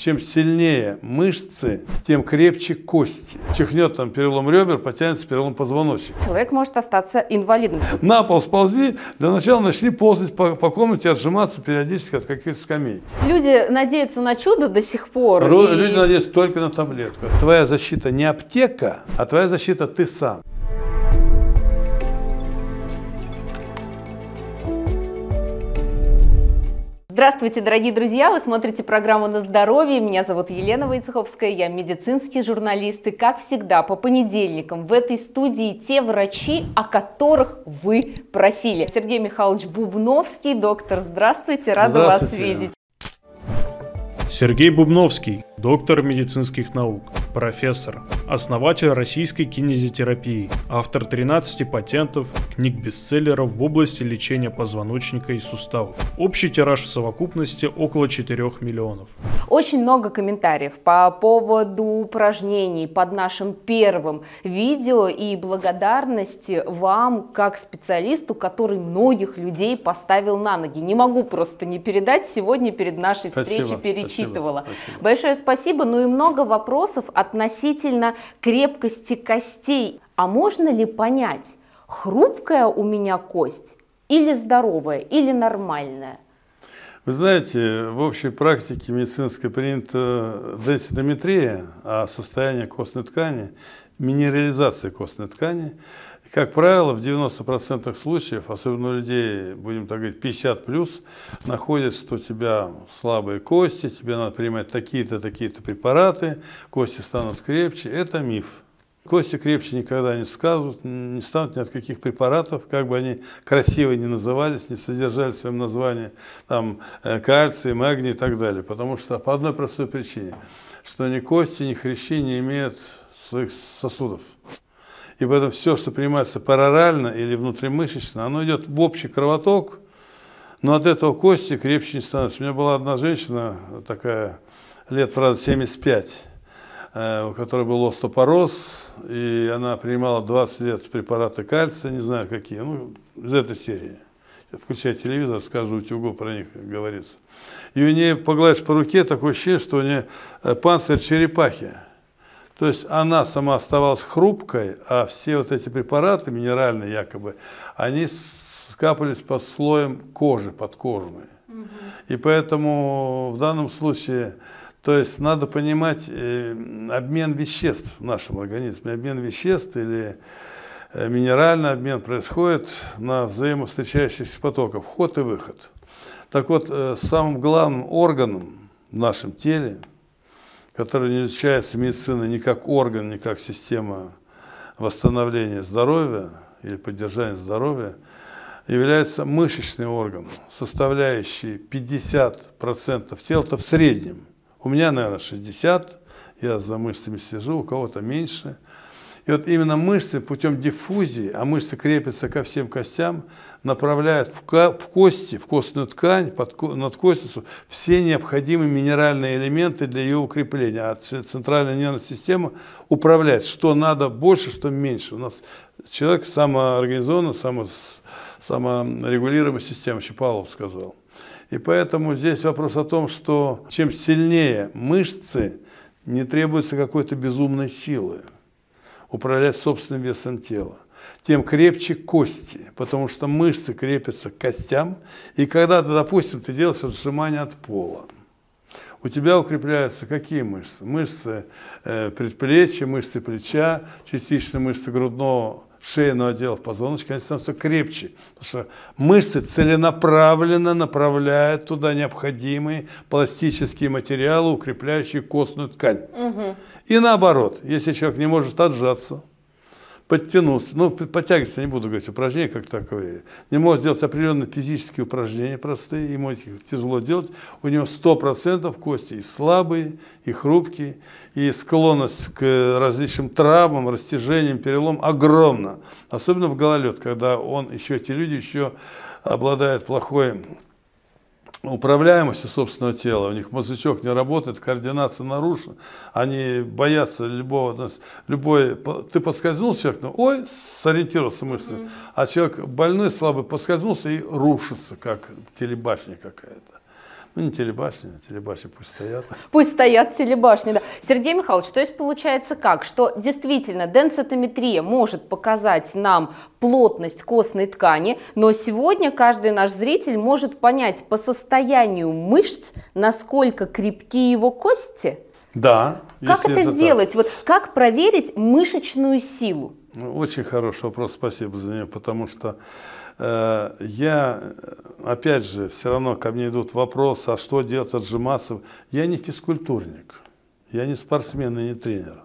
чем сильнее мышцы, тем крепче кости. Чихнет там перелом ребер, потянется перелом позвоночника. Человек может остаться инвалидом. На пол сползи, для начала начни ползать по комнате, отжиматься периодически от каких-то скамей. Люди надеются на чудо до сих пор. Люди надеются только на таблетку. Твоя защита не аптека, а твоя защита ты сам. Здравствуйте, дорогие друзья! Вы смотрите программу «На здоровье». Меня зовут Елена Войцеховская, я медицинский журналист. И, как всегда, по понедельникам в этой студии те врачи, о которых вы просили. Сергей Михайлович Бубновский, доктор, здравствуйте, рада вас видеть. Сергей Бубновский, доктор медицинских наук, профессор, основатель российской кинезитерапии, автор 13 патентов, книг-бестселлеров в области лечения позвоночника и суставов. Общий тираж в совокупности около 4 миллионов. Очень много комментариев по поводу упражнений под нашим первым видео и благодарности вам как специалисту, который многих людей поставил на ноги. Не могу просто не передать, сегодня перед нашей встречей перечитывала. Спасибо. Большое спасибо, ну и много вопросов относительно крепкости костей. А можно ли понять, хрупкая у меня кость или здоровая, или нормальная? Вы знаете, в общей практике медицинской принята денситометрия, а состояние костной ткани, минерализация костной ткани. И, как правило, в 90% случаев, особенно у людей, будем так говорить, 50+, находят, что у тебя слабые кости, тебе надо принимать такие-то, такие-то препараты, кости станут крепче. Это миф. Кости крепче никогда не станут ни от каких препаратов, как бы они красиво ни назывались, не содержали в своем названии там, кальций, магний и так далее. Потому что по одной простой причине, что ни кости, ни хрящи не имеют своих сосудов. И поэтому все, что принимается парорально или внутримышечно, оно идет в общий кровоток, но от этого кости крепче не становятся. У меня была одна женщина, такая, лет, правда, 75, у которой был остеопороз, и она принимала 20 лет препараты кальция, не знаю какие, ну, из этой серии. Включай телевизор, скажу, утюгу про них говорится. И у нее погладишь по руке, такое ощущение, что у нее панцирь черепахи. То есть она сама оставалась хрупкой, а все вот эти препараты, минеральные якобы, они скапались под слоем кожи, подкожной. И поэтому в данном случае... То есть надо понимать обмен веществ в нашем организме. Обмен веществ или минеральный обмен происходит на взаимовстречающихся потоках, вход и выход. Так вот, самым главным органом в нашем теле, который не изучается медициной ни как орган, ни как система восстановления здоровья или поддержания здоровья, является мышечный орган, составляющий 50% тела-то в среднем. У меня, наверное, 60, я за мышцами сижу, у кого-то меньше. И вот именно мышцы путем диффузии, а мышцы крепятся ко всем костям, направляют в кости, в костную ткань, над костью все необходимые минеральные элементы для ее укрепления. А центральная нервная система управляет, что надо больше, что меньше. У нас человек самоорганизованный, саморегулируемая система, еще Павлов сказал. И поэтому здесь вопрос о том, что чем сильнее мышцы, не требуется какой-то безумной силы управлять собственным весом тела, тем крепче кости, потому что мышцы крепятся к костям, и когда, допустим, ты делаешь отжимание от пола, у тебя укрепляются какие мышцы? Мышцы предплечья, мышцы плеча, частично мышцы грудного, шейного отдела позвоночника, они становятся крепче, потому что мышцы целенаправленно направляют туда необходимые пластические материалы, укрепляющие костную ткань. И наоборот, если человек не может отжаться, подтянуться, ну, подтягиваться не буду говорить, упражнения как таковые, не может сделать определенные физические упражнения простые, ему их тяжело делать, у него 100% кости и слабые, и хрупкие, и склонность к различным травмам, растяжениям, переломам огромна, особенно в гололед, когда эти люди еще обладают плохой управляемостью собственного тела, у них мозжечок не работает, координация нарушена, они боятся ты подскользнулся человек, ой, сориентировался мышцами, а человек больной, слабый, подскользнулся и рушится, как телебашня какая-то. Ну, не телебашни, телебашни пусть стоят. Пусть стоят телебашни, да. Сергей Михайлович, то есть получается как? Что действительно денситометрия может показать нам плотность костной ткани, но сегодня каждый наш зритель может понять по состоянию мышц, насколько крепки его кости? Да. Как это сделать? Вот как проверить мышечную силу? Очень хороший вопрос, спасибо за него, потому что я, опять же, все равно ко мне идут вопросы, а что делать, отжиматься. Я не физкультурник, я не спортсмен и не тренер.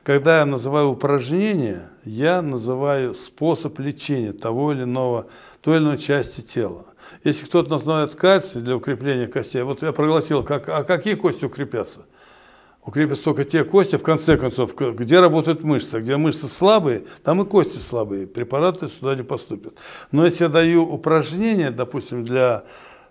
Когда я называю упражнения, я называю способ лечения той или иной части тела. Если кто-то называет кальций для укрепления костей, вот я проглотил, а какие кости укрепятся? Укрепятся только те кости, в конце концов, где работают мышцы. Где мышцы слабые, там и кости слабые. Препараты сюда не поступят. Но если я даю упражнения, допустим, для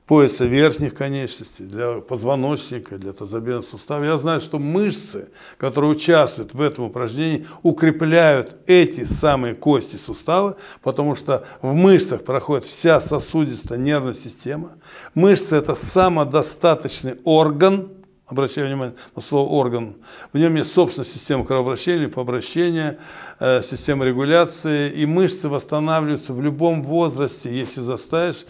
пояса верхних конечностей, для позвоночника, для тазобедренного сустава, я знаю, что мышцы, которые участвуют в этом упражнении, укрепляют эти самые кости сустава, потому что в мышцах проходит вся сосудистая нервная система. Мышцы – это самодостаточный орган. Обращаю внимание на слово «орган». В нем есть собственная система кровообращения, лимфообращения, система регуляции. И мышцы восстанавливаются в любом возрасте, если заставишь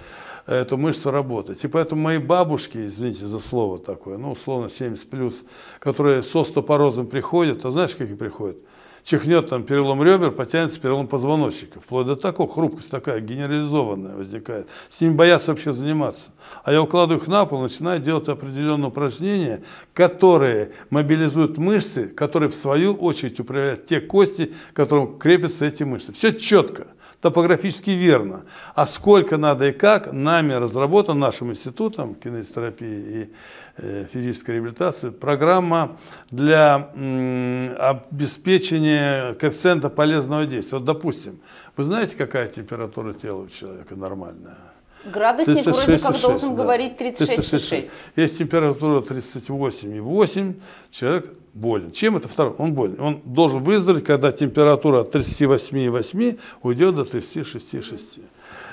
эту мышцу работать. И поэтому мои бабушки, извините за слово такое, ну, условно 70+, которые с остеопорозом приходят, а знаешь, какие приходят? Чихнет там перелом ребер, потянется перелом позвоночника. Вплоть до такого, хрупкость такая генерализованная возникает. С ними боятся вообще заниматься. А я укладываю их на пол, начинаю делать определенные упражнения, которые мобилизуют мышцы, которые в свою очередь управляют те кости, к которым крепятся эти мышцы. Все четко, топографически верно. А сколько надо и как, нами разработан, нашим институтом кинезитерапии и физической реабилитации, программа для обеспечения коэффициента полезного действия. Вот, допустим, вы знаете, какая температура тела у человека нормальная? Градусник вроде как должен говорить 36,6. Есть температура 38,8, человек болен. Чем это второе? Он болен. Он должен выздороветь, когда температура от 38,8 уйдет до 36,6.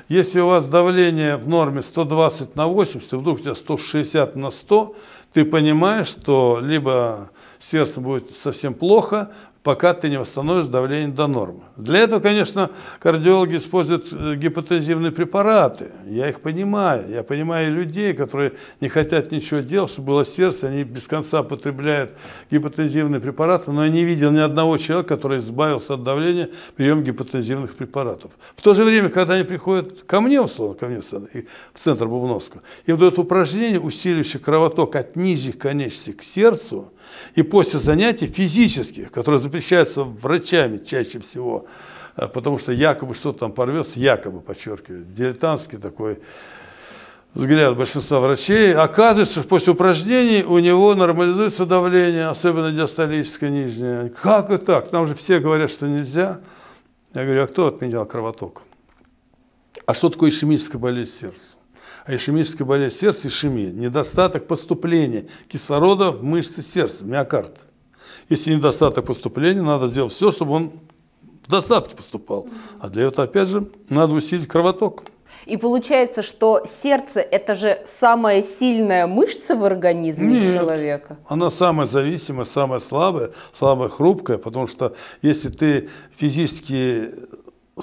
Если у вас давление в норме 120 на 80, и вдруг у тебя 160 на 100, ты понимаешь, что либо сердце будет совсем плохо, пока ты не восстановишь давление до нормы. Для этого, конечно, кардиологи используют гипотензивные препараты. Я их понимаю. Я понимаю людей, которые не хотят ничего делать, чтобы было сердце, они без конца употребляют гипотензивные препараты, но я не видел ни одного человека, который избавился от давления приемом гипотензивных препаратов. В то же время, когда они приходят ко мне, условно, ко мне в центр Бубновского, им дают упражнение, усиливающее кровоток от нижних конечностей к сердцу, и после занятий физических, которые запрещаются врачами чаще всего, потому что якобы что-то там порвется, якобы, подчеркиваю, дилетантский такой взгляд большинства врачей, оказывается, что после упражнений у него нормализуется давление, особенно диастолическое нижнее. Как это так? Нам же все говорят, что нельзя. Я говорю, а кто отменял кровоток? А что такое ишемическая болезнь сердца? А ишемическая болезнь сердца, ишемия, недостаток поступления кислорода в мышцы сердца, миокард. Если недостаток поступления, надо сделать все, чтобы он в достатке поступал. А для этого, опять же, надо усилить кровоток. И получается, что сердце – это же самая сильная мышца в организме человека? Она самая зависимая, самая слабая, самая хрупкая, потому что если ты физически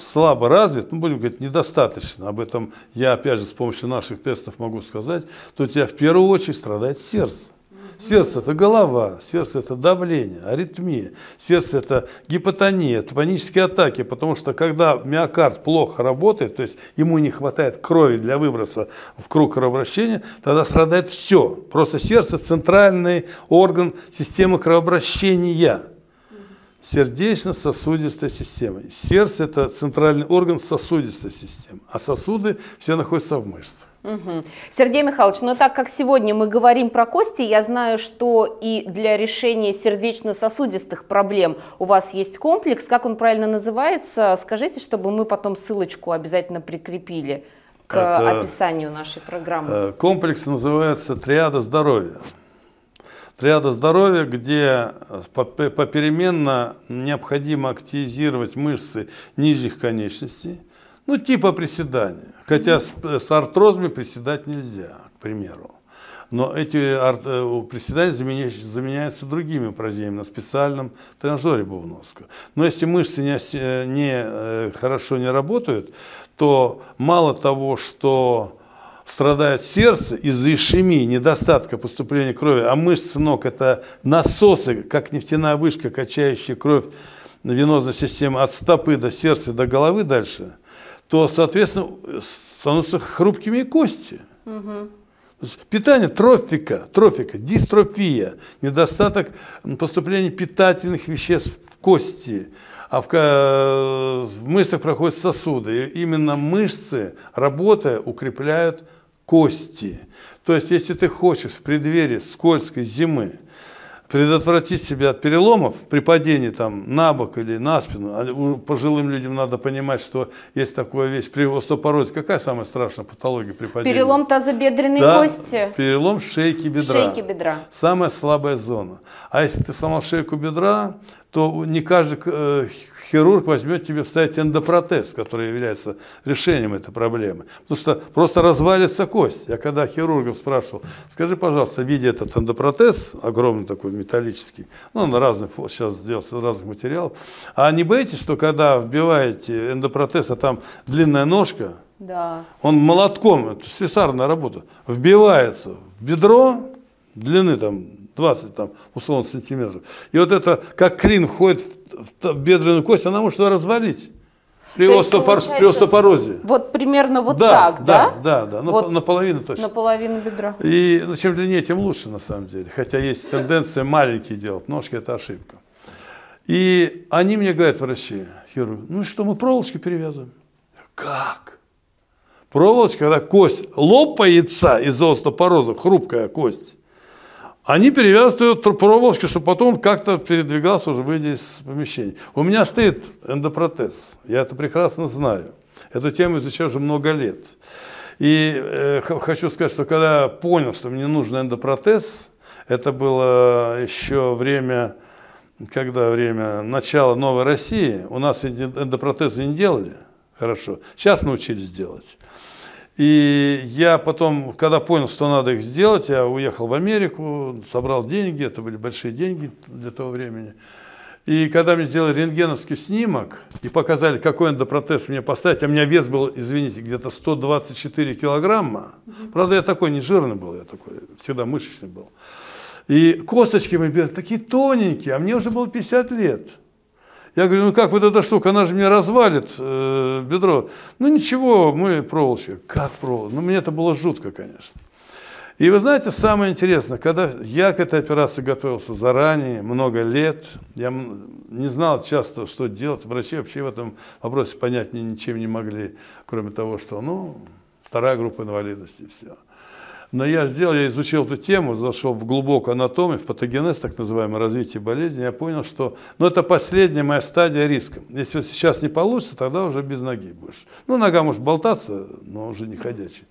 слабо развит, ну, будем говорить, недостаточно, об этом я, опять же, с помощью наших тестов могу сказать, то у тебя в первую очередь страдает сердце. Сердце – это голова, сердце – это давление, аритмия, сердце – это гипотония, панические атаки, потому что когда миокард плохо работает, то есть ему не хватает крови для выброса в круг кровообращения, тогда страдает все. Просто сердце – центральный орган системы кровообращения. Сердечно-сосудистая система. Сердце – это центральный орган сосудистой системы, а сосуды все находятся в мышцах. Угу. Сергей Михайлович, но так как сегодня мы говорим про кости, я знаю, что и для решения сердечно-сосудистых проблем у вас есть комплекс. Как он правильно называется? Скажите, чтобы мы потом ссылочку обязательно прикрепили к описанию нашей программы. Комплекс называется «Триада здоровья». Триада здоровья, где попеременно необходимо активизировать мышцы нижних конечностей, ну, типа приседания. Хотя с артрозами приседать нельзя, к примеру. Но эти приседания заменяются другими упражнениями на специальном тренажере Бубновского. Но если мышцы хорошо не работают, то мало того, что страдает сердце из-за ишемии, недостатка поступления крови, а мышцы ног – это насосы, как нефтяная вышка, качающая кровь венозной системы от стопы до сердца, до головы дальше, то, соответственно, становятся хрупкими и кости. Питание, трофика, дистрофия, недостаток поступления питательных веществ в кости, а в мышцах проходят сосуды. И именно мышцы, работая, укрепляют кости. То есть, если ты хочешь в преддверии скользкой зимы предотвратить себя от переломов при падении там, на бок или на спину, пожилым людям надо понимать, что есть такая вещь при остеопорозе. Какая самая страшная патология при падении? Перелом тазобедренной кости. Перелом шейки бедра. Шейки бедра. Самая слабая зона. А если ты сломал шейку бедра, то не каждый хирург возьмет тебе вставить эндопротез, который является решением этой проблемы. Потому что просто развалится кость. Я когда хирургов спрашивал, скажи, пожалуйста, видя этот эндопротез, огромный такой металлический, ну, он разных, сейчас сделался из разных материалов, а не боитесь, что когда вбиваете эндопротез, а там длинная ножка, да. Он молотком, это слесарная работа, вбивается в бедро длины там 20 там, условно сантиметров. И вот это, как клин входит в бедренную кость, она может развалить при остеопорозе. Вот примерно вот так, да? Да, вот наполовину точно. Наполовину бедра. И чем длиннее, тем лучше на самом деле. Хотя есть тенденция маленькие делать, ножки это ошибка. И они мне говорят, врачи, хирурги, ну что, мы проволочки перевязываем. Как? Проволочка, когда кость лопается из-за остеопороза, хрупкая кость, они перевязывают ее проволочкой, чтобы потом как-то передвигался, уже выйдя из помещения. У меня стоит эндопротез, я это прекрасно знаю. Эту тему изучаю уже много лет. И хочу сказать, что когда я понял, что мне нужен эндопротез, это было еще время начала новой России, у нас эндопротезы не делали хорошо, сейчас научились делать. И я потом, когда понял, что надо их сделать, я уехал в Америку, собрал деньги, это были большие деньги для того времени. И когда мне сделали рентгеновский снимок и показали, какой эндопротез мне поставить, а у меня вес был, извините, где-то 124 килограмма. Правда, я такой не жирный был, я такой всегда мышечный был. И косточки мои такие тоненькие, а мне уже было 50 лет. Я говорю, ну как вот эта штука, она же мне развалит бедро. Ну ничего, мы проволочка. Как проволочка? Ну мне это было жутко, конечно. И вы знаете, самое интересное, когда я к этой операции готовился заранее, много лет, я не знал часто, что делать. Врачи вообще в этом вопросе понять мне ничем не могли, кроме того, что, ну, вторая группа инвалидности, и все. Но я изучил эту тему, зашел в глубокую анатомию, в патогенез, так называемое развитие болезни, я понял, что это последняя моя стадия риска. Если сейчас не получится, тогда уже без ноги будешь. Ну, нога может болтаться, но уже не ходячая.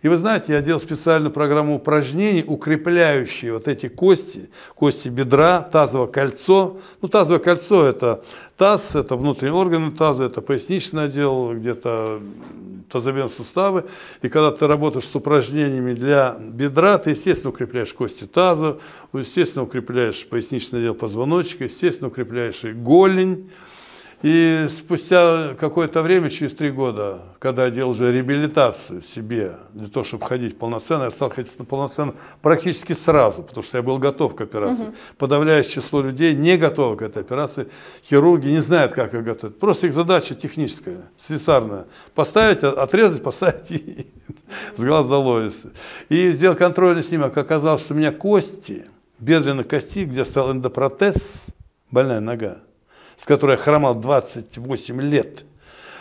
И вы знаете, я делал специальную программу упражнений, укрепляющие вот эти кости бедра, тазовое кольцо. Ну, тазовое кольцо – это таз, это внутренние органы таза, это поясничный отдел, где-то тазобедренные суставы. И когда ты работаешь с упражнениями для бедра, ты, естественно, укрепляешь кости таза, естественно, укрепляешь поясничный отдел позвоночника, естественно, укрепляешь и голень. И спустя какое-то время, через 3 года, когда я делал уже реабилитацию себе, для того, чтобы ходить полноценно, я стал ходить полноценно практически сразу, потому что я был готов к операции. Подавляющее число людей не готовы к этой операции. Хирурги не знают, как их готовить. Просто их задача техническая, слесарная. Поставить, отрезать, поставить и с глаз долой. И сделал контрольный снимок. Оказалось, что у меня кости, бедренных костей, где стоял эндопротез, больная нога, с которой я хромал 28 лет,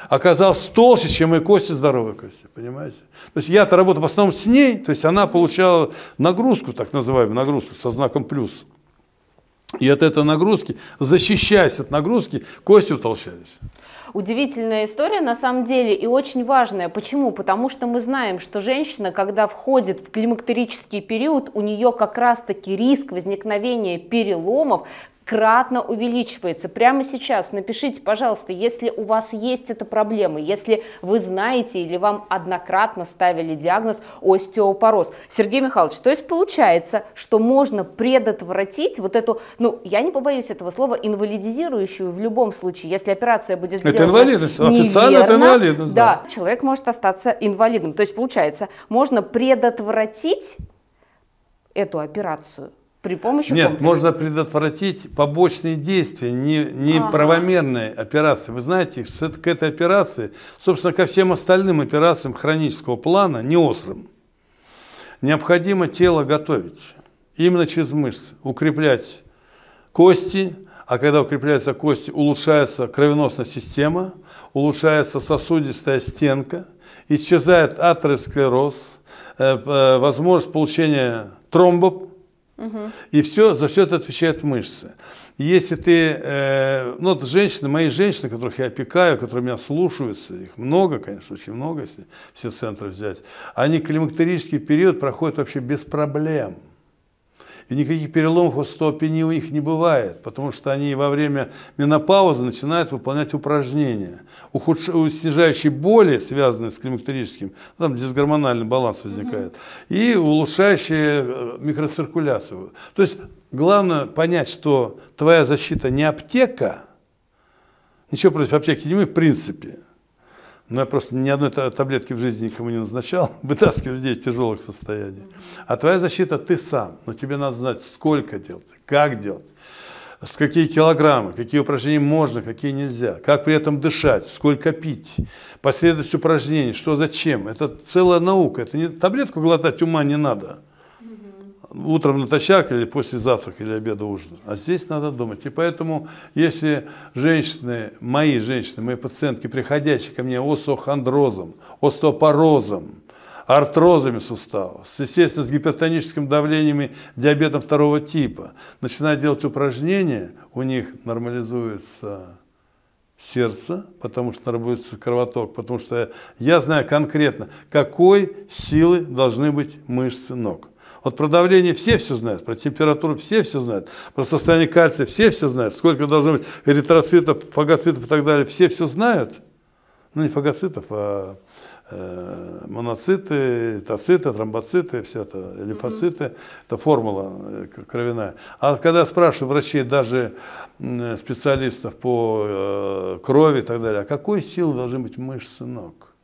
оказалась толще, чем мои кости, здоровые кости, понимаете? То есть я-то работал в основном с ней, то есть она получала нагрузку, так называемую нагрузку, со знаком плюс. И от этой нагрузки, защищаясь от нагрузки, кости утолщались. Удивительная история на самом деле и очень важная. Почему? Потому что мы знаем, что женщина, когда входит в климактерический период, у нее как раз-таки риск возникновения переломов кратно увеличивается. Прямо сейчас напишите, пожалуйста, если у вас есть эта проблема, если вы знаете или вам однократно ставили диагноз остеопороз. Сергей Михайлович, то есть получается, что можно предотвратить вот эту, ну, я не побоюсь этого слова, инвалидизирующую в любом случае, если операция будет сделана это инвалидность, неверно, официально это инвалидность. Да, человек может остаться инвалидом. То есть получается, можно предотвратить эту операцию при помощи Нет, комплекса. можно предотвратить побочные действия, неправомерные операции. Вы знаете, что к этой операции, собственно, ко всем остальным операциям хронического плана, не острым, необходимо тело готовить. Именно через мышцы. Укреплять кости, а когда укрепляются кости, улучшается кровеносная система, улучшается сосудистая стенка, исчезает атеросклероз, возможность получения тромбов. И за все это отвечают мышцы. Если ты, ну, вот женщины, мои женщины, которых я опекаю, которые меня слушаются, их много, конечно, очень много, если все центры взять, они климактерический период проходят вообще без проблем. И никаких переломов остеопении у них не бывает, потому что они во время менопаузы начинают выполнять упражнения, снижающие боли, связанные с климактерическим, там дисгормональный баланс возникает, и улучшающие микроциркуляцию. То есть главное понять, что твоя защита не аптека, ничего против аптеки не имею в принципе. Но я просто ни одной таблетки в жизни никому не назначал, вытаскиваю людей из тяжелых состояний. А твоя защита ты сам. Но тебе надо знать, сколько делать, как делать, какие килограммы, какие упражнения можно, какие нельзя, как при этом дышать, сколько пить, последовательность упражнений, что зачем. Это целая наука. Это не таблетку глотать ума не надо. Утром натощак или после завтрака или обеда, ужина. А здесь надо думать. И поэтому, если женщины, мои пациентки, приходящие ко мне остеохондрозом, остеопорозом, артрозами суставов, естественно, с гипертоническим давлением и диабетом второго типа, начинают делать упражнения, у них нормализуется сердце, потому что нормализуется кровоток, потому что я знаю конкретно, какой силы должны быть мышцы ног. Вот про давление все знают, про температуру все знают, про состояние кальция все знают, сколько должно быть эритроцитов, фагоцитов и так далее, все знают. Ну, не фагоцитов, а моноциты, эритроциты, тромбоциты, все это, лимфоциты, это формула кровяная. А когда я спрашиваю врачей, даже специалистов по крови и так далее, а какой силы должны быть мышцы ног?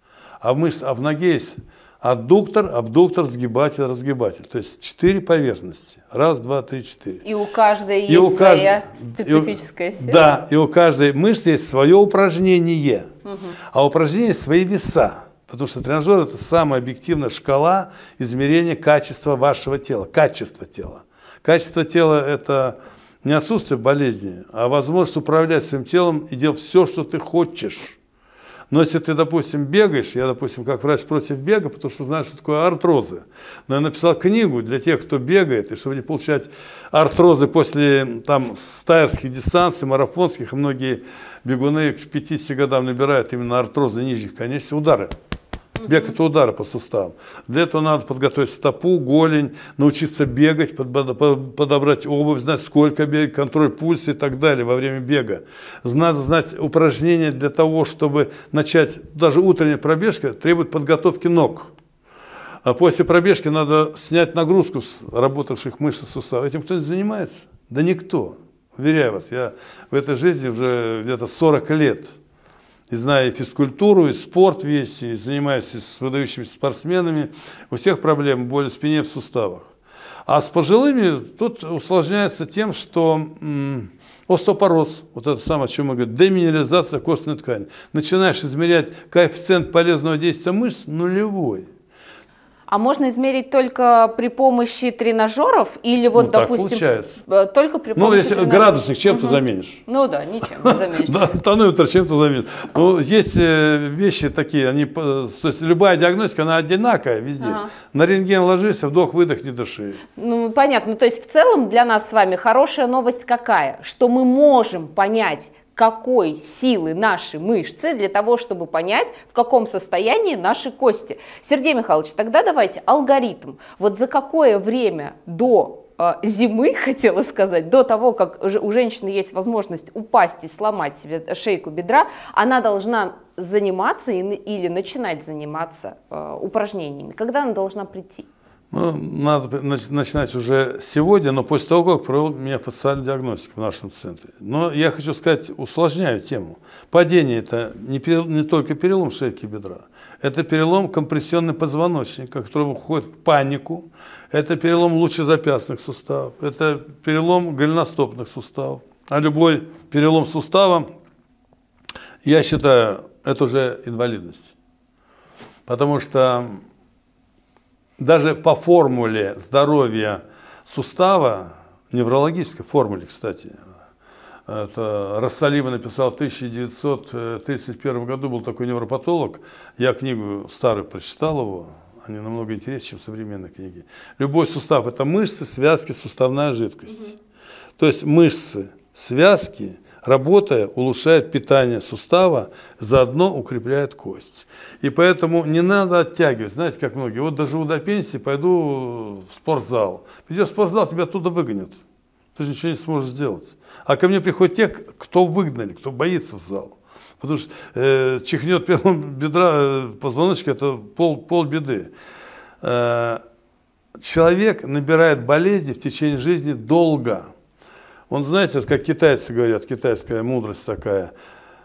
А в ноге есть аддуктор, абдуктор, сгибатель, разгибатель. То есть 4 поверхности. Раз, два, три, 4. И у каждой есть своя специфическая сила. Да, и у каждой мышцы есть свое упражнение. А упражнения свои веса. Потому что тренажер – это самая объективная шкала измерения качества вашего тела. Качество тела. Качество тела – это не отсутствие болезни, а возможность управлять своим телом и делать все, что ты хочешь. Но если ты, допустим, бегаешь, я, допустим, как врач против бега, потому что знаю, что такое артрозы. Но я написал книгу для тех, кто бегает, и чтобы не получать артрозы после стайерских дистанций, марафонских, многие бегуны к 50 годам набирают именно артрозы нижних конечностей, удары. Бег – это удары по суставам. Для этого надо подготовить стопу, голень, научиться бегать, подобрать обувь, знать, сколько бегать, контроль пульса и так далее во время бега. Надо знать упражнения для того, чтобы начать. Даже утренняя пробежка требует подготовки ног. А после пробежки надо снять нагрузку с работавших мышц и суставов. Этим кто-нибудь занимается? Да никто. Уверяю вас, я в этой жизни уже где-то 40 лет. И знаю и физкультуру, и спорт весь, и занимаюсь с выдающимися спортсменами. У всех проблемы, боли в спине, в суставах. А с пожилыми тут усложняется тем, что остеопороз, вот это самое, о чем мы говорим, деминерализация костной ткани. Начинаешь измерять коэффициент полезного действия мышц нулевой. А можно измерить только при помощи тренажеров или вот, допустим, только при помощи Ну, если тренажеров? градусник чем-то заменишь. Ну да, ничем не заменишь. Да, тонометр чем-то заменишь. Ну, есть вещи такие, то есть любая диагностика, она одинаковая везде. На рентген ложишься, вдох-выдох, не дыши. Ну, понятно. То есть в целом для нас с вами хорошая новость какая? Что мы можем понять, какой силы наши мышцы для того, чтобы понять, в каком состоянии наши кости. Сергей Михайлович, тогда давайте алгоритм. Вот за какое время до зимы, хотела сказать, до того, как у женщины есть возможность упасть и сломать себе шейку бедра, она должна заниматься или начинать заниматься упражнениями? Когда она должна прийти? Ну, надо начинать уже сегодня, но после того, как провел миофасциальную диагностику в нашем центре. Но я хочу сказать, усложняю тему. Падение – это не только перелом шейки бедра, это перелом компрессионный позвоночника, который входит в панику, это перелом лучезапястных суставов, это перелом голеностопных суставов. А любой перелом сустава, я считаю, это уже инвалидность. Потому что даже по формуле здоровья сустава, неврологической формуле, кстати, это Рассалима написал в 1931 году, был такой невропатолог, я книгу старую прочитал его, они намного интереснее, чем современные книги. Любой сустав – это мышцы, связки, суставная жидкость. То есть мышцы, связки, работая, улучшает питание сустава, заодно укрепляет кость. И поэтому не надо оттягивать. Знаете, как многие, вот доживу до пенсии, пойду в спортзал. Придешь в спортзал, тебя оттуда выгонят. Ты же ничего не сможешь сделать. А ко мне приходят те, кто выгнали, кто боится в зал. Потому что чихнет перелом бедра, позвоночника, это полбеды. Человек набирает болезни в течение жизни долго. Он, знаете, как китайцы говорят, китайская мудрость такая,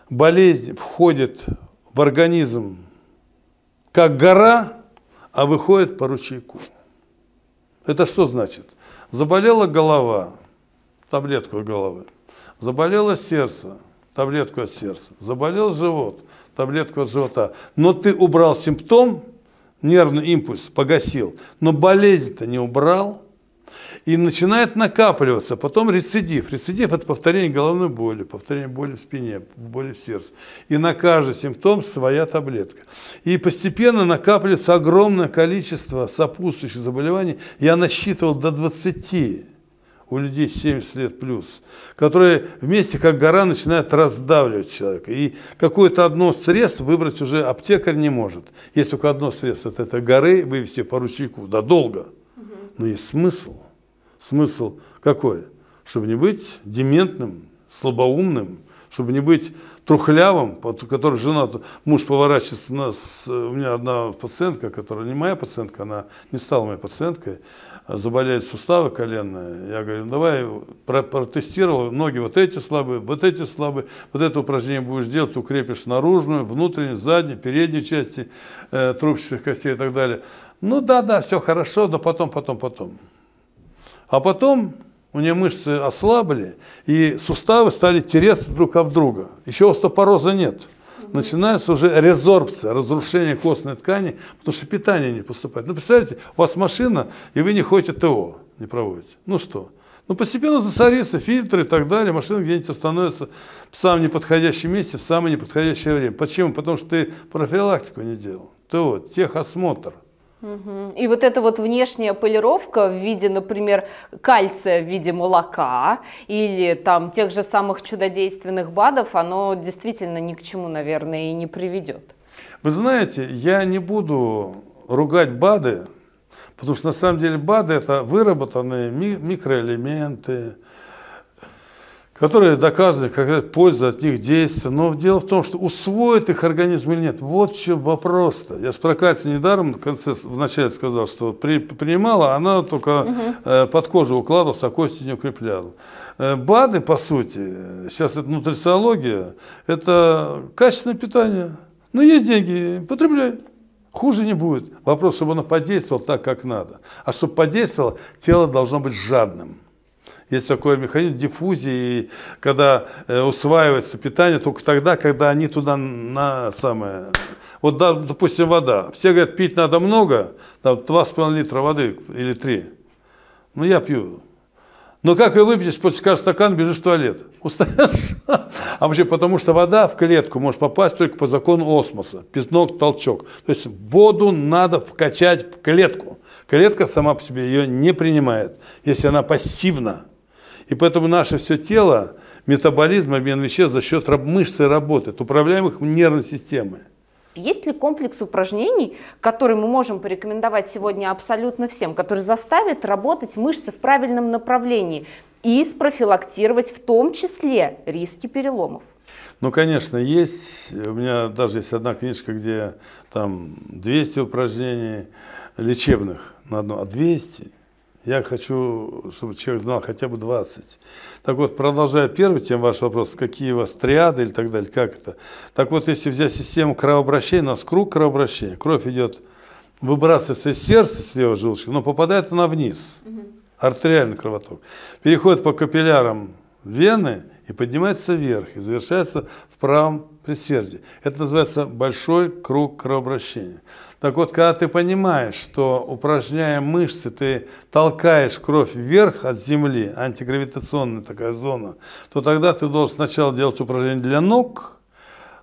болезнь входит в организм как гора, а выходит по ручейку. Это что значит? Заболела голова, таблетку от головы. Заболело сердце, таблетку от сердца. Заболел живот, таблетку от живота. Но ты убрал симптом, нервный импульс погасил, но болезнь-то не убрал. И начинает накапливаться, потом рецидив. Рецидив – это повторение головной боли, повторение боли в спине, боли в сердце. И на каждый симптом своя таблетка. И постепенно накапливается огромное количество сопутствующих заболеваний. Я насчитывал до 20 у людей 70 лет плюс, которые вместе как гора начинают раздавливать человека. И какое-то одно средство выбрать уже аптекарь не может. Есть только одно средство – от этой горы вывести по ручейку, да долго. Но есть смысл. Смысл какой? Чтобы не быть дементным, слабоумным, чтобы не быть трухлявым, который муж поворачивается нас. У меня одна пациентка, которая не моя пациентка, она не стала моей пациенткой, заболеет суставы коленные. Я говорю, давай протестировал, ноги вот эти слабые, вот это упражнение будешь делать, укрепишь наружную, внутреннюю, заднюю, переднюю части трубчатых костей и так далее. Ну да, все хорошо, но потом. А потом у нее мышцы ослабли, и суставы стали тереться друг об друга. Еще остеопороза нет. Начинается уже резорбция, разрушение костной ткани, потому что питание не поступает. Ну, представляете, у вас машина, и вы не ходите ТО, не проводите. Ну что? Ну, постепенно засорится, фильтры и так далее, машина где-нибудь остановится в самом неподходящем месте, в самое неподходящее время. Почему? Потому что ты профилактику не делал. ТО, техосмотр. И вот эта вот внешняя полировка в виде, например, кальция в виде молока или там тех же самых чудодейственных БАДов, оно действительно ни к чему, наверное, и не приведет. Вы знаете, я не буду ругать БАДы, потому что на самом деле БАДы – это выработанные микроэлементы, которые доказаны, какая польза от них действия. Но дело в том, что усвоит их организм или нет. Вот в чем вопрос-то. Я с прокатом недаром в начале сказал, что принимала, она только под кожу укладывалась, а кости не укрепляла. БАДы, по сути, сейчас это нутрициология, это качественное питание. Но есть деньги, потребляй. Хуже не будет. Вопрос, чтобы оно подействовало так, как надо. А чтобы подействовало, тело должно быть жадным. Есть такой механизм диффузии, когда усваивается питание только тогда, когда они туда Вот, допустим, вода. Все говорят, пить надо много, 2,5 литра воды или 3. Ну, я пью. Но как вы выпьете, после каждого стакана бежишь в туалет? Устаешь? А вообще, потому что вода в клетку может попасть только по закону осмоса. Пятно, толчок. То есть воду надо вкачать в клетку. Клетка сама по себе ее не принимает, если она пассивна. И поэтому наше все тело, метаболизм, обмен веществ за счет мышц работает, управляемых нервной системой. Есть ли комплекс упражнений, который мы можем порекомендовать сегодня абсолютно всем, который заставит работать мышцы в правильном направлении и спрофилактировать в том числе риски переломов? Ну, конечно, есть. У меня даже есть одна книжка, где там 200 упражнений лечебных на одно, а 200. Я хочу, чтобы человек знал хотя бы 20. Так вот, продолжая первый тем ваш вопрос, какие у вас триады или так далее, как это? Так вот, если взять систему кровообращения, у нас круг кровообращения, кровь идет, выбрасывается из сердца, с левой желчки, но попадает она вниз, артериальный кровоток, переходит по капиллярам вены и поднимается вверх, и завершается в правом предсердии. Это называется большой круг кровообращения. Так вот, когда ты понимаешь, что упражняя мышцы, ты толкаешь кровь вверх от земли, антигравитационная такая зона, то тогда ты должен сначала делать упражнение для ног.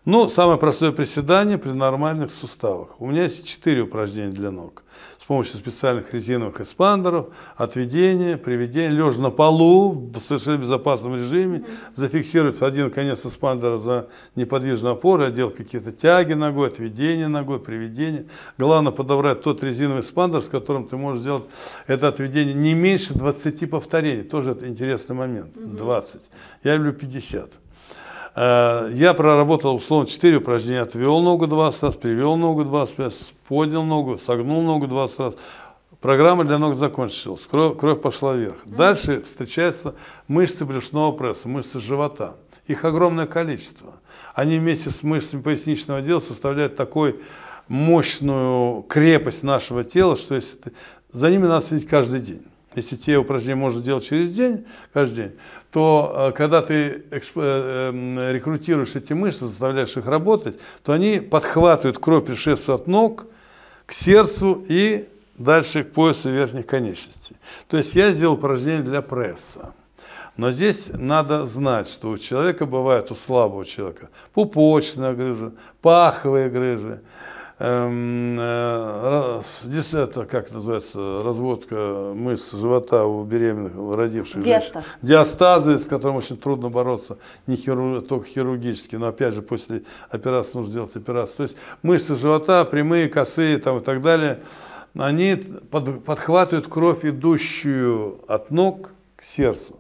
Ну, самое простое приседание при нормальных суставах. У меня есть 4 упражнения для ног. С помощью специальных резиновых эспандеров, отведение, приведение, лежа на полу в совершенно безопасном режиме, зафиксировать один конец эспандера за неподвижной опорой, одел какие-то тяги ногой, отведение ногой, приведение. Главное подобрать тот резиновый эспандер, с которым ты можешь сделать это отведение не меньше 20 повторений. Тоже это интересный момент. 20. Я люблю 50. Я проработал условно 4 упражнения, отвел ногу 20 раз, привел ногу 20 раз, поднял ногу, согнул ногу 20 раз. Программа для ног закончилась, кровь пошла вверх. Дальше встречаются мышцы брюшного пресса, мышцы живота. Их огромное количество. Они вместе с мышцами поясничного отдела составляют такую мощную крепость нашего тела, что если за ними надо следить каждый день. Если те упражнения можно делать через день, каждый день, то когда ты рекрутируешь эти мышцы, заставляешь их работать, то они подхватывают кровь, пришедшую от ног к сердцу и дальше к поясу верхних конечностей. То есть я сделал упражнение для пресса. Но здесь надо знать, что у человека бывает, у слабого человека, пупочная грыжа, паховые грыжи. Здесь это, как называется, разводка мышц живота у беременных, родивших. Диастаз. Диастазы, с которым очень трудно бороться, не только хирургически, но опять же после операции нужно делать операцию. То есть мышцы живота, прямые, косые там, и так далее, они подхватывают кровь, идущую от ног к сердцу.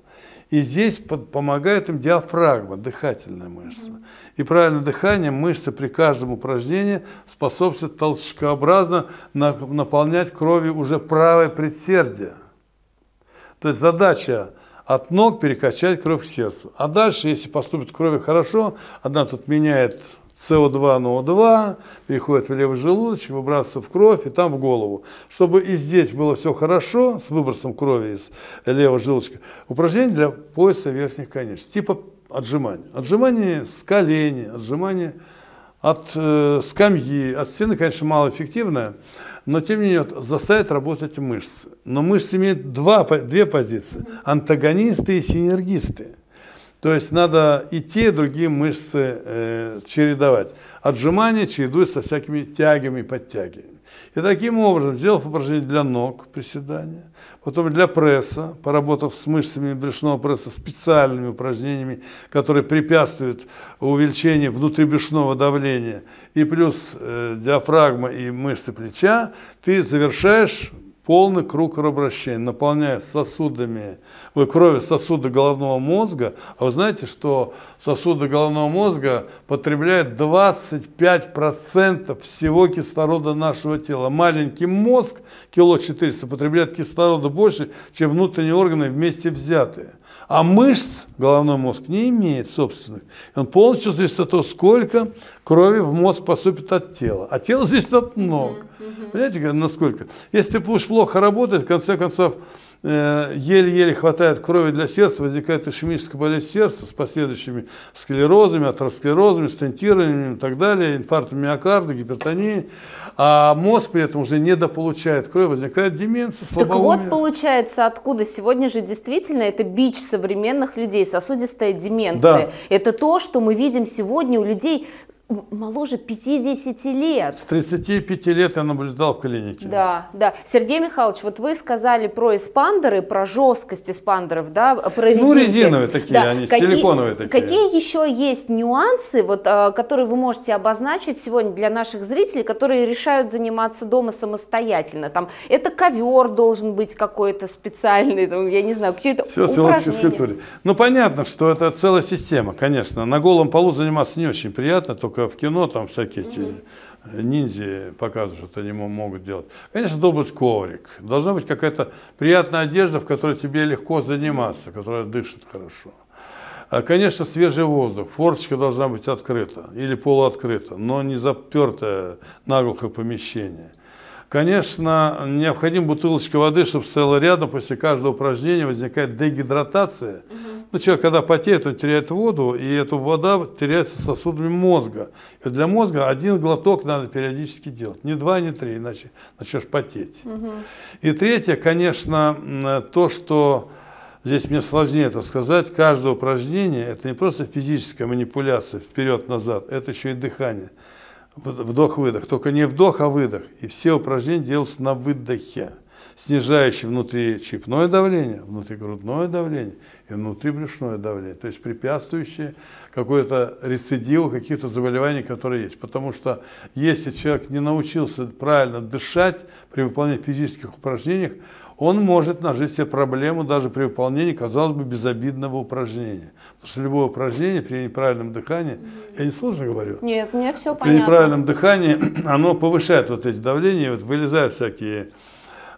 И здесь помогает им диафрагма, дыхательная мышца. И правильное дыхание, мышцы при каждом упражнении способствуют толчкообразно наполнять кровью уже правое предсердие. То есть задача от ног перекачать кровь к сердцу. А дальше, если поступит кровь хорошо, она тут меняет СО2 на О2, переходит в левый желудочек, выбрасывается в кровь и там в голову. Чтобы и здесь было все хорошо, с выбросом крови из левого желудочка, упражнение для пояса верхних конечностей, типа отжимания. Отжимания с коленей, отжимания от скамьи, от стены, конечно, малоэффективное, но тем не менее заставит работать мышцы. Но мышцы имеют две позиции – антагонисты и синергисты. То есть надо и те, и другие мышцы чередовать. Отжимания чередуют со всякими тягами и подтягиваниями. И таким образом, сделав упражнение для ног, приседания, потом для пресса, поработав с мышцами брюшного пресса, специальными упражнениями, которые препятствуют увеличению внутрибрюшного давления, и плюс диафрагма и мышцы плеча, ты завершаешь полный круг кровообращения, наполняя кровью сосуды головного мозга. А вы знаете, что сосуды головного мозга потребляют 25% всего кислорода нашего тела. Маленький мозг, кило 400, потребляет кислорода больше, чем внутренние органы вместе взятые. А мышц головной мозг не имеет собственных. Он полностью зависит от того, сколько крови в мозг поступит от тела. А тело зависит от ног. Понимаете, насколько? Если ты будешь плохо работать, в конце концов, еле-еле хватает крови для сердца, возникает ишемическая болезнь сердца с последующими склерозами, атеросклерозами, стентированием и так далее, инфарктом миокарда, гипертонией, а мозг при этом уже недополучает крови, возникает деменция, слабоумие. Так вот, получается, откуда сегодня же действительно это бич современных людей, сосудистая деменция. Да. Это то, что мы видим сегодня у людей. моложе 50 лет. С 35 лет я наблюдал в клинике. Да, да. Сергей Михайлович, вот вы сказали про эспандеры, про жесткость эспандеров, да, про резинки. Ну, резиновые такие, да. они силиконовые такие. Какие еще есть нюансы, вот, которые вы можете обозначить сегодня для наших зрителей, которые решают заниматься дома самостоятельно? Там, это ковер должен быть какой-то специальный, там, я не знаю, какие-то упражнения. Ну, понятно, что это целая система, конечно. На голом полу заниматься не очень приятно, только в кино там всякие эти ниндзя показывают, что они могут делать. Конечно, должен быть коврик, должна быть какая-то приятная одежда, в которой тебе легко заниматься, которая дышит хорошо. Конечно, свежий воздух, форточка должна быть открыта или полуоткрыта, но не запертое наглухо помещение. Конечно, необходима бутылочка воды, чтобы стояла рядом. После каждого упражнения возникает дегидратация. Ну, человек, когда потеет, он теряет воду, и эта вода теряется сосудами мозга. И для мозга один глоток надо периодически делать. Не 2, не 3, иначе начнешь потеть. И третье, конечно, то, что здесь мне сложнее это сказать, каждое упражнение – это не просто физическая манипуляция вперед-назад, это еще и дыхание. Вдох-выдох. Только не вдох, а выдох. И все упражнения делаются на выдохе, снижающие внутричерепное давление, внутригрудное давление и внутрибрюшное давление. То есть препятствующие какой-то рецидиву каких-то заболеваний, которые есть. Потому что если человек не научился правильно дышать при выполнении физических упражнений, он может нажить себе проблему даже при выполнении, казалось бы, безобидного упражнения. Потому что любое упражнение при неправильном дыхании, я не сложно говорю? Нет, мне все понятно. При неправильном дыхании оно повышает вот эти давления, вот вылезают всякие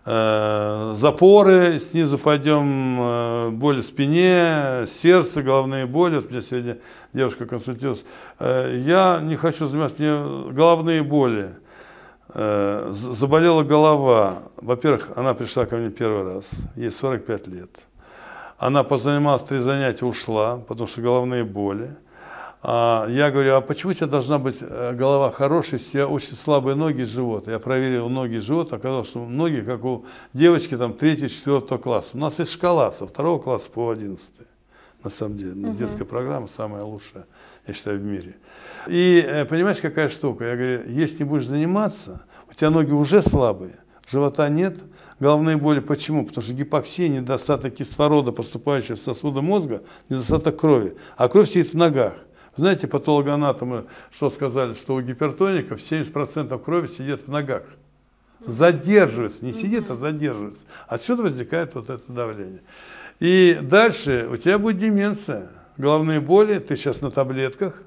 запоры, снизу пойдем боли в спине, сердце, головные боли. Вот меня сегодня девушка консультировалась. Я не хочу заниматься, мне головные боли. Заболела голова. Во-первых, она пришла ко мне первый раз, ей 45 лет. Она позанималась 3 занятия, ушла, потому что головные боли. Я говорю, а почему у тебя должна быть голова хорошая, если у тебя очень слабые ноги и живот? Я проверил ноги и живот, оказалось, что ноги, как у девочки, там 3-4 класса. У нас есть шкала со 2 класса по 11. На самом деле, детская программа самая лучшая, я считаю, в мире. И понимаешь, какая штука? Я говорю, если не будешь заниматься, у тебя ноги уже слабые, живота нет, головные боли. Почему? Потому что гипоксия, недостаток кислорода, поступающего в сосуды мозга, недостаток крови. А кровь сидит в ногах. Знаете, патологоанатомы что сказали? Что у гипертоников 70% крови сидит в ногах. Задерживается, не сидит, а задерживается. Отсюда возникает вот это давление. И дальше у тебя будет деменция, головные боли, ты сейчас на таблетках,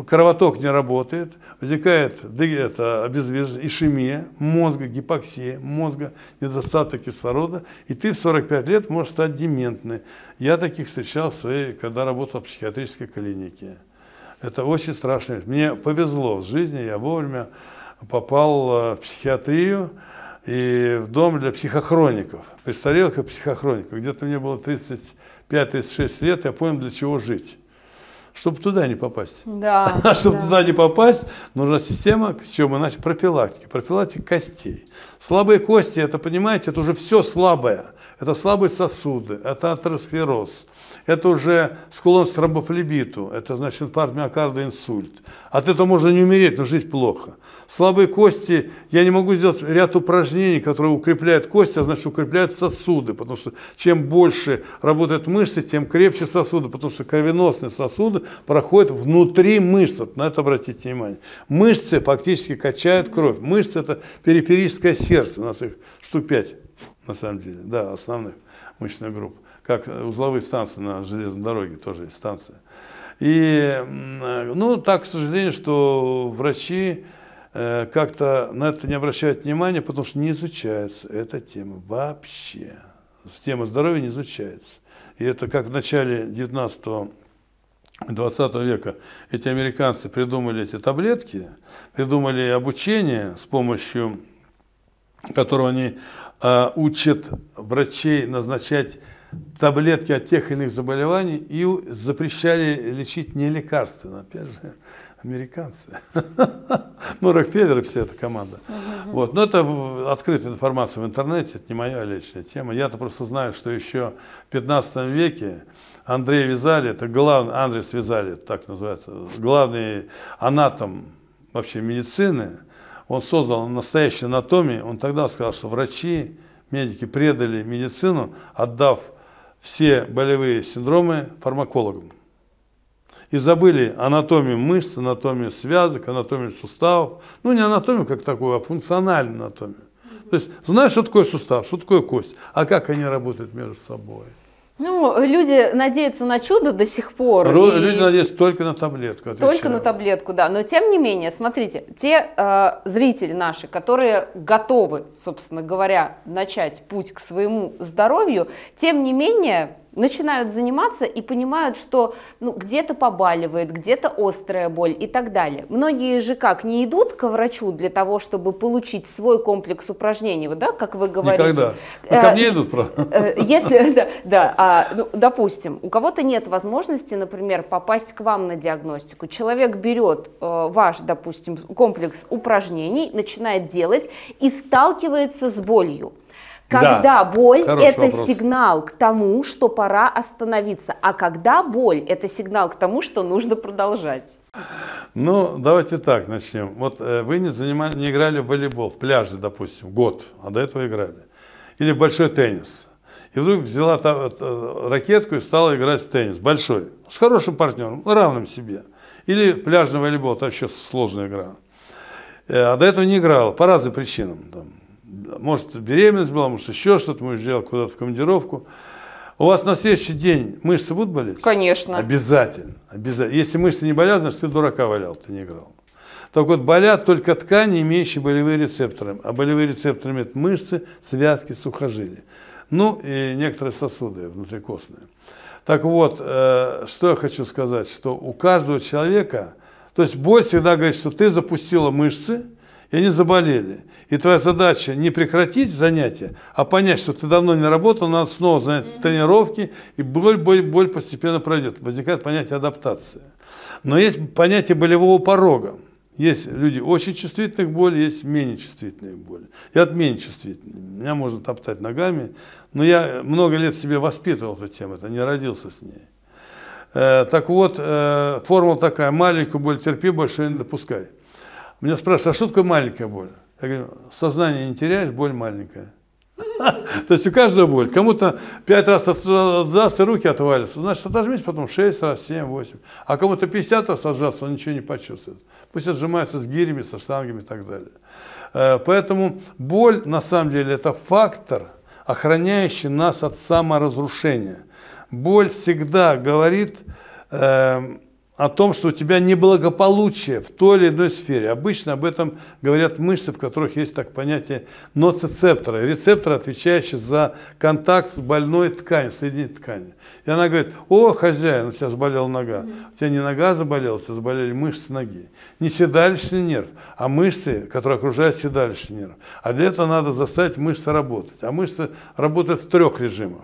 кровоток не работает, возникает ишемия мозга, гипоксия мозга, недостаток кислорода, и ты в 45 лет можешь стать дементной. Я таких встречал когда работал в психиатрической клинике. Это очень страшно. Мне повезло в жизни, я вовремя попал в психиатрию и в дом для психохроников, престарелых и психохроников. Где-то мне было 35-36 лет, я понял, для чего жить. Чтобы туда не попасть. Да, чтобы туда не попасть, нужна система, с чего мы начали, профилактики. Профилактика костей. Слабые кости, это, понимаете, это уже все слабое. Это слабые сосуды, это атеросклероз, это уже склонность к тромбофлебиту, это значит инфаркт миокарда, инсульт. От этого можно не умереть, но жить плохо. Слабые кости, я не могу сделать ряд упражнений, которые укрепляют кости, а значит укрепляют сосуды, потому что чем больше работают мышцы, тем крепче сосуды, потому что кровеносные сосуды проходят внутри мышц. Вот на это обратите внимание. Мышцы фактически качают кровь. Мышцы — это периферическое сердце, у нас их штук 5, на самом деле, да, основных мышечных групп. Как узловые станции на железной дороге, тоже есть станция. И, ну, так, к сожалению, что врачи как-то на это не обращают внимания, потому что не изучается эта тема вообще. Тема здоровья не изучается. И это как в начале 19-20 века эти американцы придумали эти таблетки, придумали обучение, с помощью которого они учат врачей назначать таблетки от тех или иных заболеваний и запрещали лечить не лекарственно. Опять же, американцы. Ну, Рокфеллер и вся эта команда. Вот. Но это открытая информация в интернете, это не моя личная тема. Я-то просто знаю, что еще в 15 веке Андрей Визали, это главный, Андрес Визали, так называется, главный анатом вообще медицины, он создал настоящую анатомию, он тогда сказал, что врачи, медики предали медицину, отдав все болевые синдромы фармакологам. И забыли анатомию мышц, анатомию связок, анатомию суставов. Ну, не анатомию как такую, а функциональную анатомию. То есть, знаешь, что такое сустав, что такое кость, а как они работают между собой. Ну, люди надеются на чудо до сих пор. Люди надеются только на таблетку. Отвечаю. Только на таблетку, да. Но тем не менее, смотрите, те зрители наши, которые готовы, собственно говоря, начать путь к своему здоровью, тем не менее начинают заниматься и понимают, что где-то побаливает, где-то острая боль и так далее. Многие же как, не идут к врачу для того, чтобы получить свой комплекс упражнений, вот, да, как вы говорите. Никогда. Ко мне идут, правда. Если, да, допустим, у кого-то нет возможности, например, попасть к вам на диагностику. Человек берет ваш, допустим, комплекс упражнений, начинает делать и сталкивается с болью. Когда да, боль – это вопрос. сигнал к тому, что пора остановиться, а когда боль – это сигнал к тому, что нужно продолжать. Ну, давайте так начнем. Вот вы не играли в волейбол, в пляже, допустим, год, а до этого играли. Или в большой теннис. И вдруг взяла ракетку и стала играть в теннис, большой, с хорошим партнером, равным себе. Или пляжный волейбол, это вообще сложная игра. А до этого не играла, по разным причинам. Может, беременность была, может, еще что-то, мы уезжали куда-то в командировку. У вас на следующий день мышцы будут болеть? Конечно. Обязательно. Если мышцы не болят, значит, ты дурака валял, ты не играл. Так вот, болят только ткани, имеющие болевые рецепторы. А болевые рецепторы имеют мышцы, связки, сухожилия. Ну, и некоторые сосуды внутрикостные. Так вот, что я хочу сказать, что у каждого человека, то есть боль всегда говорит, что ты запустила мышцы, и они заболели. И твоя задача не прекратить занятия, а понять, что ты давно не работал, надо снова занять тренировки, и боль постепенно пройдет. Возникает понятие адаптации. Но есть понятие болевого порога. Есть люди очень чувствительные к боли, есть менее чувствительные к боли. Я менее чувствительный. Меня можно топтать ногами, но я много лет себе воспитывал эту тему, это не родился с ней. Так вот, формула такая: маленькую боль терпи, большую не допускай. Меня спрашивают, а что такое маленькая боль? Я говорю, сознание не теряешь, боль маленькая. То есть у каждого боль. Кому-то 5 раз отжаться, и руки отвалятся. Значит, отожмись потом 6 раз, 7, 8. А кому-то 50 раз отжаться, он ничего не почувствует. Пусть отжимается с гирями, со штангами и так далее. Поэтому боль, на самом деле, это фактор, охраняющий нас от саморазрушения. Боль всегда говорит о том, что у тебя неблагополучие в той или иной сфере. Обычно об этом говорят мышцы, в которых есть так понятие ноцицепторы, рецепторы, отвечающие за контакт с больной тканью, соединительной тканью. И она говорит: о, хозяин, у тебя заболела нога. У тебя не нога заболела, у тебя заболели мышцы ноги. Не седалищный нерв, а мышцы, которые окружают седалищный нерв. А для этого надо заставить мышцы работать. А мышцы работают в 3 режимах.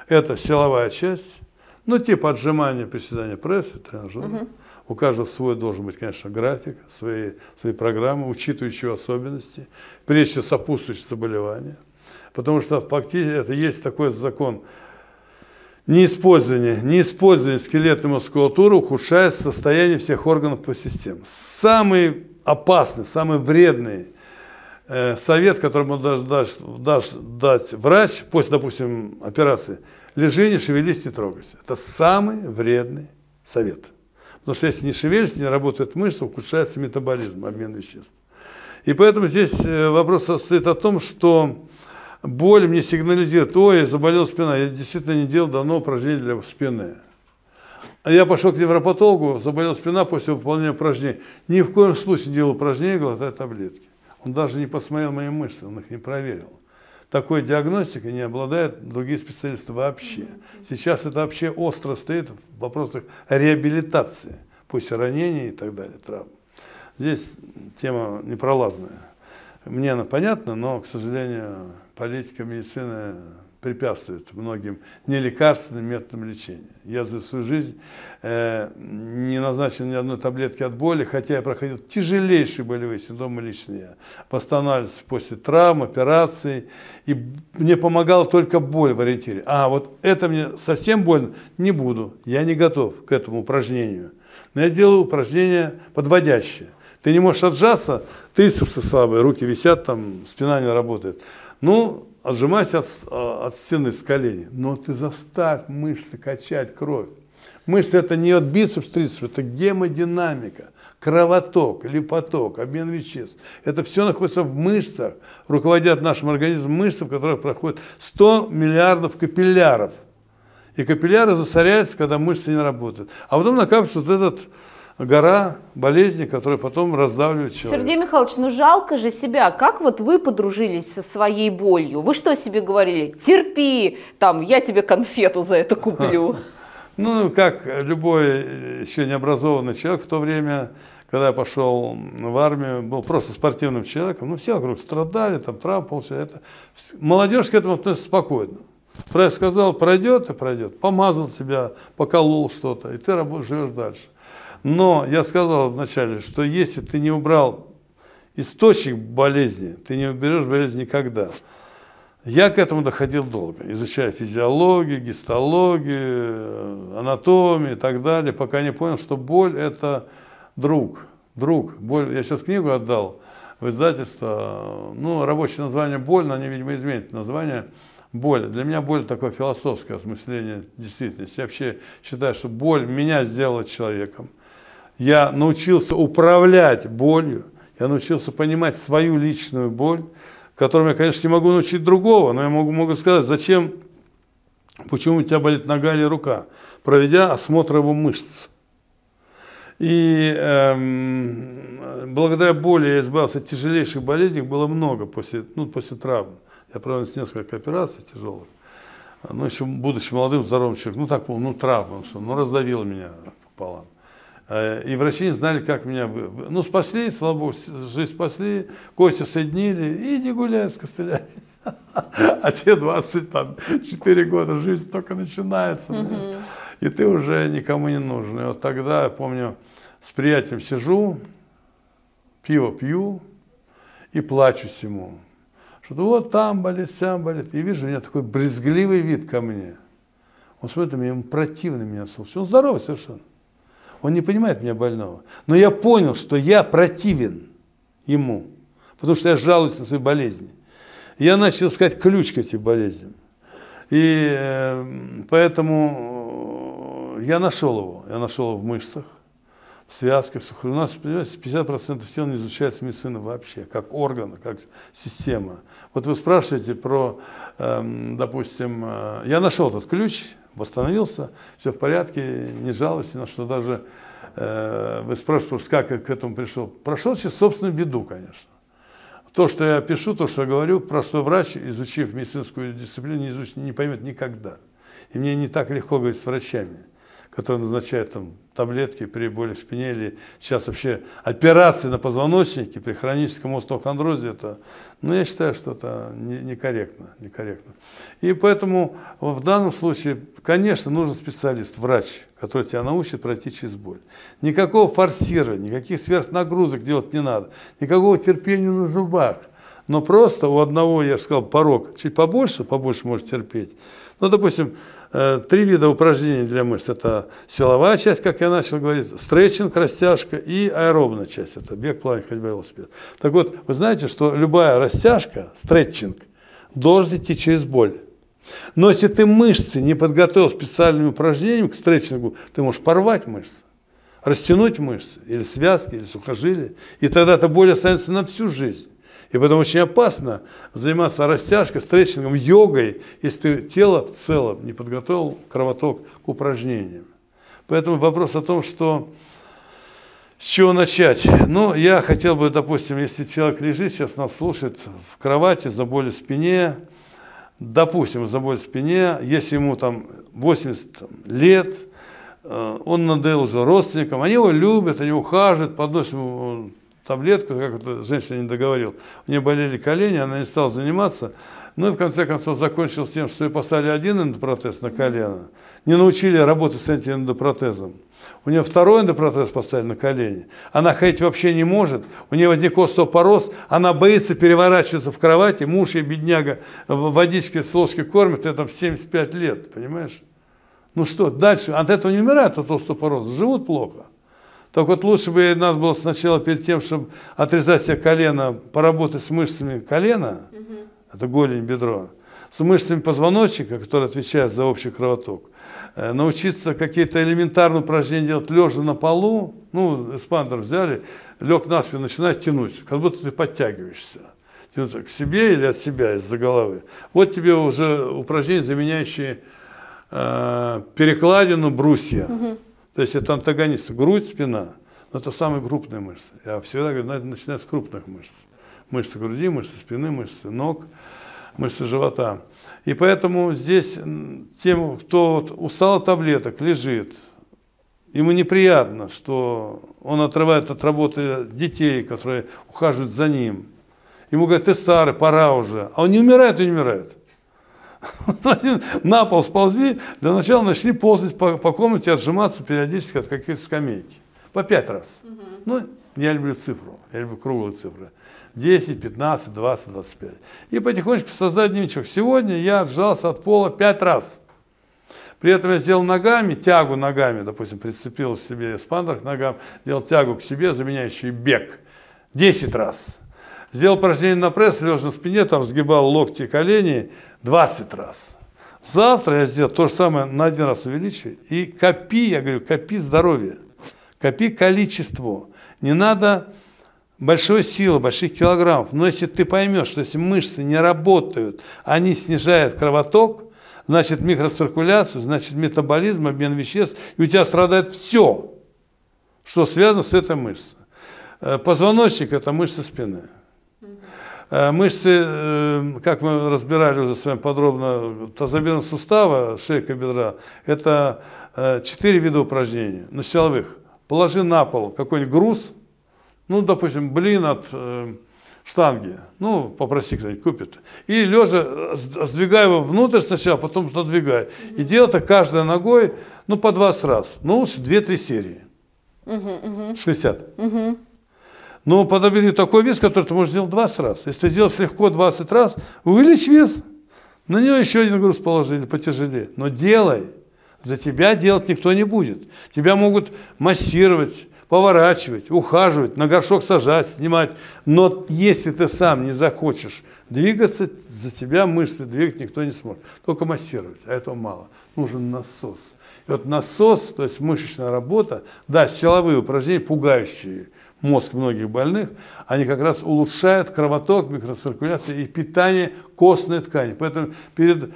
Это силовая часть, ну, типа отжимания, приседания, пресса, тренажера. У каждого свой должен быть, конечно, график, свои программы, учитывающие особенности, прежде всего сопутствующие заболевания. Потому что фактически это есть такой закон: неиспользование скелетной мускулатуры ухудшает состояние всех органов по системе. Самый опасный, самый вредный совет, который может дать врач после, допустим, операции: лежи, не шевелись, не трогайся. Это самый вредный совет. Потому что если не шевелишься, не работает мышца, ухудшается метаболизм, обмен веществ. И поэтому здесь вопрос состоит о том, что боль мне сигнализирует: ой, заболела спина, я действительно не делал давно упражнений для спины. А я пошел к невропатологу, заболела спина после выполнения упражнений. Ни в коем случае не делал упражнения, глотая таблетки. Он даже не посмотрел мои мышцы, он их не проверил. Такой диагностикой не обладают другие специалисты вообще. Сейчас это вообще остро стоит в вопросах реабилитации после ранений и так далее, травм. Здесь тема непролазная. Мне она понятна, но, к сожалению, политика медицины препятствует многим нелекарственным методам лечения. Я за свою жизнь не назначил ни одной таблетки от боли, хотя я проходил тяжелейшие болевые синдромы лично я. Восстанавливался после травм, операций, и мне помогала только боль в ориентире. А вот это мне совсем больно, не буду, я не готов к этому упражнению. Но я делаю упражнения подводящие. Ты не можешь отжаться, трицепсы слабые, руки висят, там, спина не работает. Ну, отжимайся от стены с колени, но ты заставь мышцы качать кровь. Мышцы это не от бицепс, трицепс, это гемодинамика, кровоток, липоток, обмен веществ. Это все находится в мышцах, руководят нашим организмом мышцы, в которых проходит 100 миллиардов капилляров. И капилляры засоряются, когда мышцы не работают. А потом накапливается вот этот гора болезней, которая потом раздавливает человека. Сергей Михайлович, ну жалко же себя. Как вот вы подружились со своей болью? Вы что себе говорили? Терпи, там, я тебе конфету за это куплю. Ну, как любой еще необразованный человек в то время, когда я пошел в армию, был просто спортивным человеком, ну, все вокруг страдали, там, травмы получали. Молодежь к этому относится спокойно. Врач сказал, пройдет и пройдет. Помазал тебя, поколол что-то, и ты живешь дальше. Но я сказал вначале, что если ты не убрал источник болезни, ты не уберешь болезнь никогда. Я к этому доходил долго, изучая физиологию, гистологию, анатомию и так далее, пока не понял, что боль – это друг. Боль. Я сейчас книгу отдал в издательство, ну, рабочее название «Боль», но они, видимо, изменят название «Боль». Для меня боль – такое философское осмысление действительности. Я вообще считаю, что боль меня сделала человеком. Я научился управлять болью, я научился понимать свою личную боль, которым я, конечно, не могу научить другого, но я могу сказать, зачем, почему у тебя болит нога или рука, проведя осмотр его мышц. И благодаря боли я избавился от тяжелейших болезней, было много после травм. Я провел несколько операций тяжелых, но еще будучи молодым, здоровым человеком, травма, раздавило меня пополам. И врачи не знали, как меня... Ну, спасли, слава богу, жизнь спасли, кости соединили, и иди гуляй с костылями. А те 24 года, жизнь только начинается. И ты уже никому не нужен. И вот тогда, я помню, с приятелем сижу, пиво пью и плачу ему. Что-то вот там болит, сям болит. И вижу, у меня такой брезгливый вид ко мне. Он смотрит на меня, ему противно меня слушать. Он здоровый совершенно. Он не понимает меня больного. Но я понял, что я противен ему, потому что я жалуюсь на свои болезни. Я начал искать ключ к этим болезням. И поэтому я нашел его. Я нашел его в мышцах, в связках. У нас, понимаете, 50% тела не изучается медицина вообще, как орган, как система. Вот вы спрашиваете про, допустим, я нашел этот ключ, восстановился, все в порядке, не жалуюсь, на что даже вы спрашиваете, как я к этому пришел. Прошел через собственную беду, конечно. То, что я пишу, то, что я говорю, простой врач, изучив медицинскую дисциплину, не поймет никогда. И мне не так легко говорить с врачами, которые назначают там таблетки при боли в спине, или сейчас вообще операции на позвоночнике при хроническом остеохондрозе, это, ну, я считаю, что это некорректно. И поэтому в данном случае, конечно, нужен специалист, врач, который тебя научит пройти через боль. Никакого форсирования, никаких сверхнагрузок делать не надо, никакого терпения на зубах. Но просто у одного, я сказал, порог чуть побольше может терпеть. Ну, допустим, 3 вида упражнений для мышц. Это силовая часть, как я начал говорить, стретчинг, растяжка и аэробная часть. Это бег, плавание, ходьба, велосипед. Так вот, вы знаете, что любая растяжка, стретчинг, должен идти через боль. Но если ты мышцы не подготовил специальными упражнениями к стретчингу, ты можешь порвать мышцы, растянуть мышцы, или связки, или сухожилия, и тогда эта боль останется на всю жизнь. И поэтому очень опасно заниматься растяжкой, стретчингом, йогой, если ты тело в целом не подготовил кровоток к упражнениям. Поэтому вопрос о том, что с чего начать. Ну, я хотел бы, допустим, если человек лежит, сейчас нас слушает в кровати за боль в спине, допустим, за боль в спине, если ему там 80 лет, он надоел уже родственникам, они его любят, они ухаживают, подносят ему таблетку, как это женщина не договорила. У нее болели колени, она не стала заниматься. Ну и в конце концов закончилось тем, что ей поставили один эндопротез на колено. Не научили работать с этим эндопротезом. У нее второй эндопротез поставили на колени. Она ходить вообще не может. У нее возник остеопороз. Она боится переворачиваться в кровати. Муж ей, бедняга, водичкой с ложки кормит. Это 75 лет, понимаешь? Ну что, дальше? От этого не умирают от остеопороза. Живут плохо. Так вот лучше бы надо было сначала перед тем, чтобы отрезать себе колено, поработать с мышцами колена, это голень, бедро, с мышцами позвоночника, которые отвечают за общий кровоток, научиться какие-то элементарные упражнения делать лежа на полу, ну, эспандер взяли, лег на спину, начинаешь тянуть, как будто ты подтягиваешься. Тянуть к себе или от себя, из-за головы. Вот тебе уже упражнения, заменяющие перекладину брусья. То есть это антагонисты. Грудь, спина. Но это самые крупные мышцы. Я всегда говорю, надо начинать с крупных мышц. Мышцы груди, мышцы спины, мышцы ног, мышцы живота. И поэтому здесь тем, кто вот устал от таблеток, лежит, ему неприятно, что он отрывает от работы детей, которые ухаживают за ним. Ему говорят, ты старый, пора уже. А он не умирает и не умирает. На пол сползи, для начала начни ползать по комнате, отжиматься периодически от каких-то скамейки. По 5 раз. Ну, я люблю цифру, я люблю круглые цифры. 10, 15, 20, 25. И потихонечку создать дневничок. Сегодня я отжался от пола 5 раз. При этом я сделал ногами, тягу ногами, допустим, прицепил себе эспандер к ногам, делал тягу к себе, заменяющий бег. 10 раз. Сделал упражнение на пресс, лежа на спине, там сгибал локти и колени 20 раз. Завтра я сделаю то же самое, на 1 раз увеличу. И копи, я говорю, копи здоровье. Копи количество. Не надо большой силы, больших килограммов. Но если ты поймешь, что если мышцы не работают, они снижают кровоток, значит микроциркуляцию, значит метаболизм, обмен веществ, и у тебя страдает все, что связано с этой мышцей. Позвоночник – это мышцы спины. Мышцы, как мы разбирали уже с вами подробно, тазобедренного сустава, шейка бедра, это 4 вида упражнений, но силовых. Положи на пол какой-нибудь груз, ну, допустим, блин от штанги, ну, попроси кто-нибудь купит, и лежа сдвигай его внутрь сначала, потом надвигай. И делай это каждой ногой, ну, по 20 раз, ну, лучше 2-3 серии, 60. Но подобери такой вес, который ты можешь сделать 20 раз. Если ты сделаешь легко 20 раз, увеличь вес, на него еще один груз положили, потяжелее. Но делай. За тебя делать никто не будет. Тебя могут массировать, поворачивать, ухаживать, на горшок сажать, снимать. Но если ты сам не захочешь двигаться, за тебя мышцы двигать никто не сможет. Только массировать, а этого мало. Нужен насос. И вот насос, то есть мышечная работа, да, силовые упражнения, пугающие мозг многих больных, они как раз улучшают кровоток, микроциркуляцию и питание костной ткани. Поэтому перед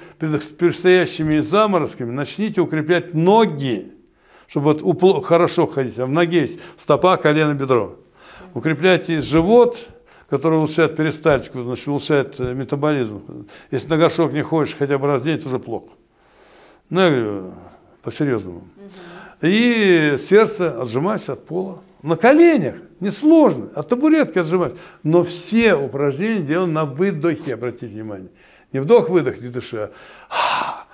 предстоящими заморозками начните укреплять ноги, чтобы вот хорошо ходить. А в ноге есть стопа, колено, бедро. Укрепляйте живот, который улучшает перистальтику, значит, улучшает метаболизм. Если на горшок не ходишь хотя бы раз в день, это уже плохо. Ну, я говорю, по-серьезному. И сердце отжимайся от пола. На коленях, несложно, от табуретки отжимать. Но все упражнения делаю на выдохе, обратите внимание. Не вдох-выдох, не дыши, а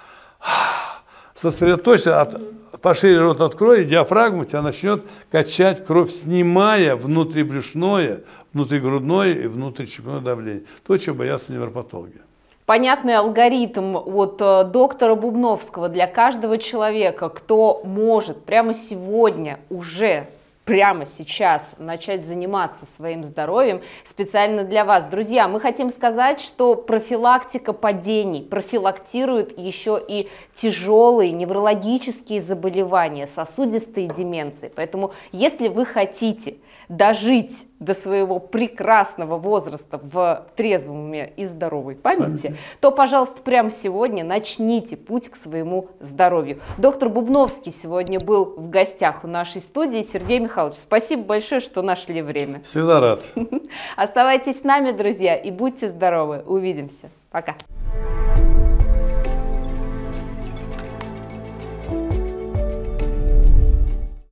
сосредоточься, пошире рот открой, и диафрагму тебя начнет качать кровь, снимая внутрибрюшное, внутригрудное и внутричерепное давление. То, чего боятся невропатологи. Понятный алгоритм от доктора Бубновского для каждого человека, кто может прямо сегодня уже прямо сейчас начать заниматься своим здоровьем специально для вас. Друзья, мы хотим сказать, что профилактика падений профилактирует еще и тяжелые неврологические заболевания, сосудистые деменции. Поэтому, если вы хотите дожить до своего прекрасного возраста в трезвом уме и здоровой памяти, то, пожалуйста, прямо сегодня начните путь к своему здоровью. Доктор Бубновский сегодня был в гостях у нашей студии. Сергей Михайлович, спасибо большое, что нашли время. Всегда рад. Оставайтесь с нами, друзья, и будьте здоровы. Увидимся. Пока.